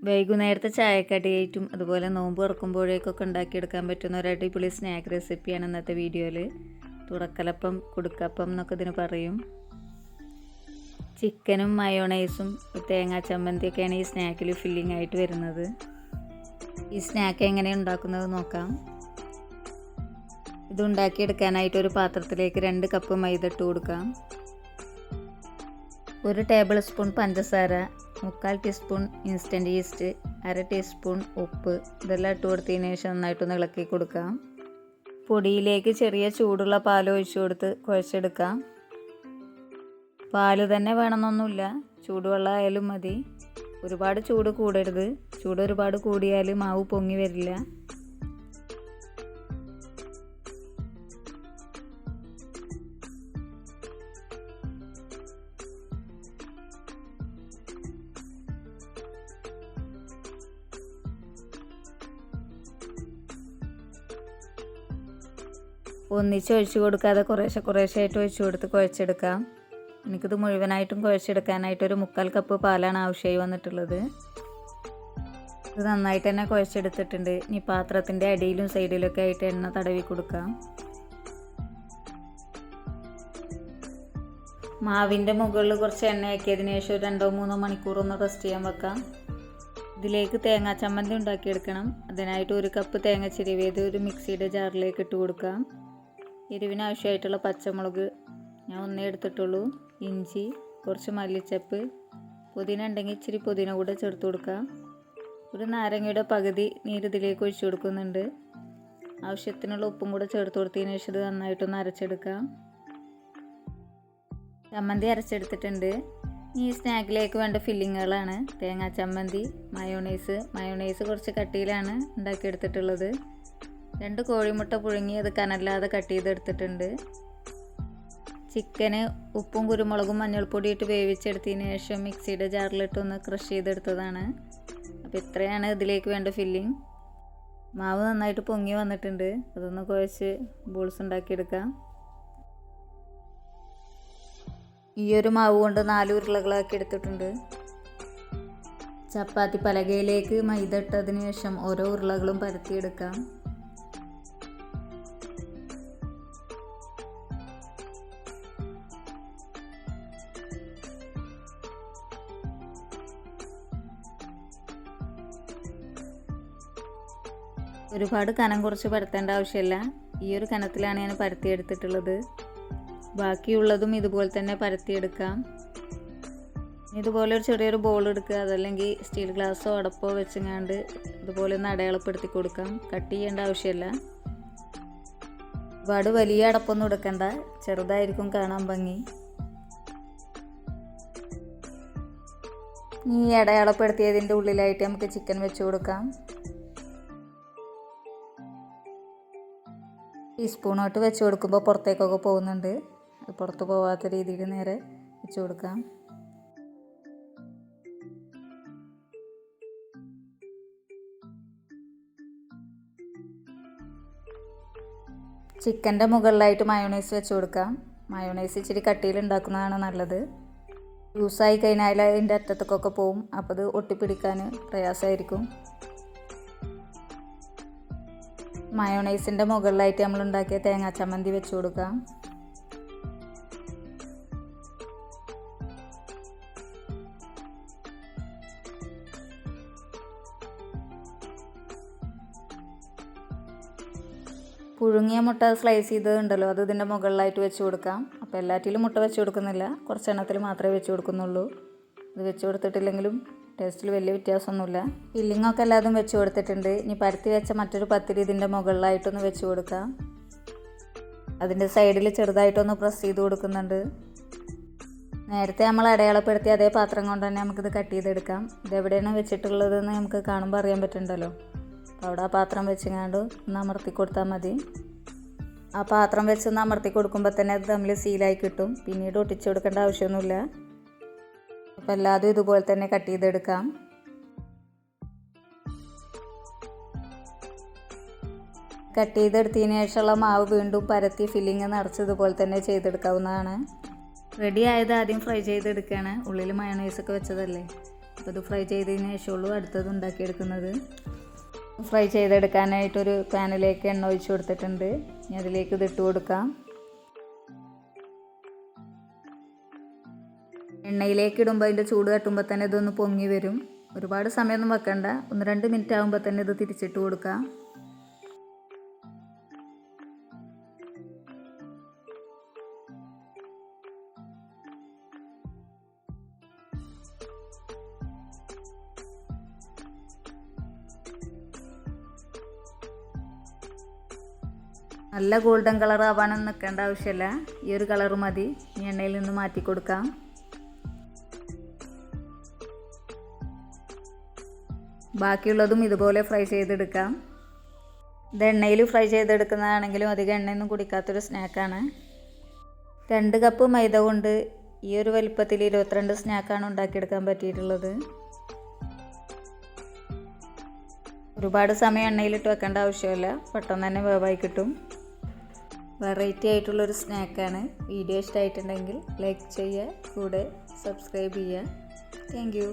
വൈകുന്നേരത്തെ ചായക്കടിയായിട്ടും അതുപോലെ നോമ്പ് തുറക്കുമ്പോഴേക്കൊക്കെ ഉണ്ടാക്കിയെടുക്കാൻ പറ്റുന്ന ഒരു അടിപൊളി സ്നാക്ക് റെസിപ്പിയാണ് ഇന്നത്തെ വീഡിയോയിൽ. തുറക്കലപ്പം, കുടുക്കപ്പം എന്നൊക്കെ ഇതിന് പറയും. ചിക്കനും മയോണൈസും തേങ്ങാ ചമ്മന്തിയൊക്കെയാണ് ഈ സ്നാക്കിൽ ഫില്ലിംഗ് ആയിട്ട് വരുന്നത്. ഈ സ്നാക്ക് എങ്ങനെയാണ് ഉണ്ടാക്കുന്നത് നോക്കാം. ഇത് ഉണ്ടാക്കിയെടുക്കാനായിട്ട് ഒരു പാത്രത്തിലേക്ക് 2 കപ്പ് മൈദ ഇട്ട് കൊടുക്കാം. 1 ടേബിൾ സ്പൂൺ പഞ്ചസാര, 3/4 ടീസ്പൂൺ ഇൻസ്റ്റൻറ്റ് ഈസ്റ്റ്, 1/2 ടീസ്പൂൺ ഉപ്പ് ഇതെല്ലാം ഇട്ട് കൊടുത്തതിന് ശേഷം നന്നായിട്ടൊന്ന് ഇളക്കി കൊടുക്കാം. പൊടിയിലേക്ക് ചെറിയ ചൂടുള്ള പാൽ ഒഴിച്ചു കൊടുത്ത് കുഴച്ചെടുക്കാം. പാല് തന്നെ വേണമെന്നൊന്നുമില്ല, ചൂടുവെള്ളം ആയാലും മതി. ഒരുപാട് ചൂട് കൂടരുത്, ചൂട് ഒരുപാട് കൂടിയാൽ മാവ് പൊങ്ങി വരില്ല. ഒന്നിച്ച് ഒഴിച്ചു കൊടുക്കാതെ കുറേശ്ശായിട്ട് ഒഴിച്ചു കൊടുത്ത് കുഴച്ചെടുക്കാം. എനിക്കിത് മുഴുവനായിട്ടും കുഴച്ചെടുക്കാനായിട്ട് ഒരു 3/4 കപ്പ് പാലാണ് ആവശ്യമായി വന്നിട്ടുള്ളത്. ഇത് നന്നായിട്ട് തന്നെ കുഴച്ചെടുത്തിട്ടുണ്ട്. ഇനി പാത്രത്തിൻ്റെ അടിയിലും സൈഡിലൊക്കെ ആയിട്ട് എണ്ണ തടവി കൊടുക്കാം. മാവിൻ്റെ മുകളിൽ കുറച്ച് എണ്ണ ആക്കിയതിന് ശേഷം 2-3 മണിക്കൂർ ഒന്ന് റെസ്റ്റ് ചെയ്യാൻ വെക്കാം. ഇതിലേക്ക് തേങ്ങാ ചമ്മന്തി ഉണ്ടാക്കിയെടുക്കണം. അതിനായിട്ട് 1 കപ്പ് തേങ്ങ ചിരവിയത് ഒരു മിക്സിയുടെ ജാറിലേക്ക് ഇട്ട് കൊടുക്കാം. എരിവിന് ആവശ്യമായിട്ടുള്ള പച്ചമുളക് ഞാൻ 1 എടുത്തിട്ടുള്ളൂ, ഇഞ്ചി, കുറച്ച് മല്ലിച്ചപ്പ്, പുതിന ഉണ്ടെങ്കിൽ ഇച്ചിരി പുതിന കൂടെ ചേർത്ത് കൊടുക്കാം. ഒരു നാരങ്ങയുടെ പകുതി നീര് ഇതിലേക്ക് ഒഴിച്ചു കൊടുക്കുന്നുണ്ട്. ആവശ്യത്തിനുള്ള ഉപ്പും കൂടെ ചേർത്ത് കൊടുത്തതിന് ശേഷം ഇത് നന്നായിട്ടൊന്ന് അരച്ചെടുക്കാം. ചമ്മന്തി അരച്ചെടുത്തിട്ടുണ്ട്. ഈ സ്നാക്കിലേക്ക് വേണ്ട ഫില്ലിങ്ങുകളാണ് തേങ്ങാ ചമ്മന്തി, മയോണൈസ് കുറച്ച് കട്ടിയിലാണ് ഉണ്ടാക്കിയെടുത്തിട്ടുള്ളത്. 2 കോഴിമുട്ട പുഴുങ്ങി അത് കനല്ലാതെ കട്ട് ചെയ്തെടുത്തിട്ടുണ്ട്. ചിക്കന് ഉപ്പും കുരുമുളകും മഞ്ഞൾപ്പൊടി ഇട്ട് വേവിച്ചെടുത്തതിന് ശേഷം മിക്സിയുടെ ജാറിലിട്ടൊന്ന് ക്രഷ് ചെയ്തെടുത്തതാണ്. അപ്പോൾ ഇത്രയാണ് ഇതിലേക്ക് വേണ്ട ഫില്ലിങ്. മാവ് നന്നായിട്ട് പൊങ്ങി വന്നിട്ടുണ്ട്. അതൊന്ന് കുഴച്ച് ബോൾസ് ഉണ്ടാക്കിയെടുക്കാം. ഈ ഒരു മാവ് കൊണ്ട് 4 ഉരുളകളാക്കി എടുത്തിട്ടുണ്ട്. ചപ്പാത്തി പലകയിലേക്ക് മൈദ ഇട്ടതിന് ശേഷം ഓരോ ഉരുളകളും പരത്തിയെടുക്കാം. ഒരുപാട് കനം കുറച്ച് പരത്തേണ്ട ആവശ്യമില്ല. ഈ ഒരു കനത്തിലാണ് ഞാൻ പരത്തിയെടുത്തിട്ടുള്ളത്. ബാക്കിയുള്ളതും ഇതുപോലെ തന്നെ പരത്തിയെടുക്കാം. ഇതുപോലെ ഒരു ചെറിയൊരു ബോൾ എടുക്കുക, അതല്ലെങ്കിൽ സ്റ്റീൽ ഗ്ലാസ്സോ അടപ്പോ വെച്ചങ്ങാണ്ട് ഇതുപോലെ ഒന്ന് അടയാളപ്പെടുത്തി കൊടുക്കാം. കട്ട് ചെയ്യേണ്ട ആവശ്യമില്ല. ഒരുപാട് വലിയ അടപ്പൊന്നും എടുക്കണ്ട, ചെറുതായിരിക്കും കാണാൻ ഭംഗി. ഈ അടയാളപ്പെടുത്തിയതിൻ്റെ ഉള്ളിലായിട്ട് നമുക്ക് ചിക്കൻ വെച്ച് കൊടുക്കാം. ടീസ്പൂണോട്ട് വെച്ച് കൊടുക്കുമ്പോൾ പുറത്തേക്കൊക്കെ പോകുന്നുണ്ട്. പുറത്ത് പോവാത്ത രീതിയിൽ നേരെ വെച്ച് കൊടുക്കാം. ചിക്കൻ്റെ മുകളിലായിട്ട് മയോണൈസ് വെച്ച് കൊടുക്കാം. മയോണൈസ് ഇച്ചിരി കട്ടിയിൽ ഉണ്ടാക്കുന്നതാണ് നല്ലത്. ലൂസായി കഴിഞ്ഞാൽ അതിൻ്റെ അറ്റത്തേക്കൊക്കെ പോവും, അപ്പോൾ അത് ഒട്ടിപ്പിടിക്കാൻ പ്രയാസമായിരിക്കും. മയോണൈസിൻ്റെ മുകളിലായിട്ട് നമ്മൾ ഉണ്ടാക്കിയ തേങ്ങാ ചമ്മന്തി വെച്ച് കൊടുക്കാം. പുഴുങ്ങിയ മുട്ട സ്ലൈസ് ചെയ്തതുണ്ടല്ലോ, അത് ഇതിൻ്റെ മുകളിലായിട്ട് വെച്ച് കൊടുക്കാം. അപ്പോൾ എല്ലാറ്റിലും മുട്ട വെച്ച് കൊടുക്കുന്നില്ല, കുറച്ചെണ്ണത്തിൽ മാത്രമേ വെച്ച് കൊടുക്കുന്നുള്ളൂ. ഇത് വെച്ച് കൊടുത്തിട്ടില്ലെങ്കിലും ടേസ്റ്റിൽ വലിയ വ്യത്യാസമൊന്നുമില്ല. ഫില്ലിങ്ങൊക്കെ എല്ലാതും വെച്ച് കൊടുത്തിട്ടുണ്ട്. ഇനി പരത്തി വെച്ച മറ്റൊരു പത്തിരി ഇതിൻ്റെ മുകളിലായിട്ടൊന്ന് വെച്ച് കൊടുക്കാം. അതിൻ്റെ സൈഡിൽ ചെറുതായിട്ടൊന്ന് പ്രസ് ചെയ്ത് കൊടുക്കുന്നുണ്ട്. നേരത്തെ നമ്മൾ അടയാളപ്പെടുത്തിയ അതേ പാത്രം കൊണ്ട് തന്നെ നമുക്കിത് കട്ട് ചെയ്തെടുക്കാം. ഇതെവിടെയാണ് വെച്ചിട്ടുള്ളതെന്ന് നമുക്ക് കാണുമ്പോൾ അറിയാൻ പറ്റുന്നുണ്ടല്ലോ. അപ്പോൾ അവിടെ ആ പാത്രം വെച്ചങ്ങാണ്ട് ഒന്ന് അമർത്തി കൊടുത്താൽ മതി. ആ പാത്രം വെച്ചൊന്ന് അമർത്തി കൊടുക്കുമ്പോൾ തന്നെ അത് തമ്മിൽ സീലായി കിട്ടും. പിന്നീട് ഒട്ടിച്ചു കൊടുക്കേണ്ട ആവശ്യമൊന്നുമില്ല. അപ്പോൾ എല്ലാതും ഇതുപോലെ തന്നെ കട്ട് ചെയ്തെടുക്കാം. കട്ട് ചെയ്തെടുത്തതിന് ശേഷമുള്ള മാവ് വീണ്ടും പരത്തി ഫില്ലിങ് നിറച്ച് ഇതുപോലെ തന്നെ ചെയ്തെടുക്കാവുന്നതാണ്. റെഡി ആയത് ആദ്യം ഫ്രൈ ചെയ്തെടുക്കുകയാണ്. ഉള്ളിൽ മയോണൈസൊക്കെ വെച്ചതല്ലേ. അപ്പോൾ ഇത് ഫ്രൈ ചെയ്തതിന് ശേഷമുള്ളൂ അടുത്തത് ഉണ്ടാക്കിയെടുക്കുന്നത്. ഫ്രൈ ചെയ്തെടുക്കാനായിട്ടൊരു പാനിലേക്ക് എണ്ണ ഒഴിച്ച് കൊടുത്തിട്ടുണ്ട്. ഇനി അതിലേക്ക് ഇതിട്ട് കൊടുക്കാം. എണ്ണയിലേക്ക് ഇടുമ്പോൾ അതിൻ്റെ ചൂട് തട്ടുമ്പോൾ തന്നെ ഇതൊന്ന് പൊങ്ങി വരും. ഒരുപാട് സമയമൊന്നും വെക്കണ്ട, 1-2 മിനിറ്റ് ആകുമ്പോൾ തന്നെ ഇത് തിരിച്ചിട്ട് കൊടുക്കാം. നല്ല ഗോൾഡൻ കളർ ആവാനൊന്നും നിൽക്കേണ്ട ആവശ്യമില്ല, ഈ ഒരു കളർ മതി. ഈ എണ്ണയിൽ നിന്ന് മാറ്റി കൊടുക്കാം. ബാക്കിയുള്ളതും ഇതുപോലെ ഫ്രൈ ചെയ്തെടുക്കാം. ഇത് എണ്ണയിൽ ഫ്രൈ ചെയ്തെടുക്കുന്നതാണെങ്കിലും അധികം എണ്ണയൊന്നും കുടിക്കാത്തൊരു സ്നാക്കാണ്. 2 കപ്പ് മൈദ കൊണ്ട് ഈ ഒരു വലിപ്പത്തിൽ 22 സ്നാക്കാണ് ഉണ്ടാക്കിയെടുക്കാൻ പറ്റിയിട്ടുള്ളത്. ഒരുപാട് സമയം എണ്ണയിലിട്ട് വെക്കേണ്ട ആവശ്യമില്ല, പെട്ടെന്ന് തന്നെ വേവായി കിട്ടും. വെറൈറ്റി ആയിട്ടുള്ളൊരു സ്നാക്കാണ്. വീഡിയോ ഇഷ്ടമായിട്ടുണ്ടെങ്കിൽ ലൈക്ക് ചെയ്യുക, കൂടെ സബ്സ്ക്രൈബ് ചെയ്യുക. Thank you.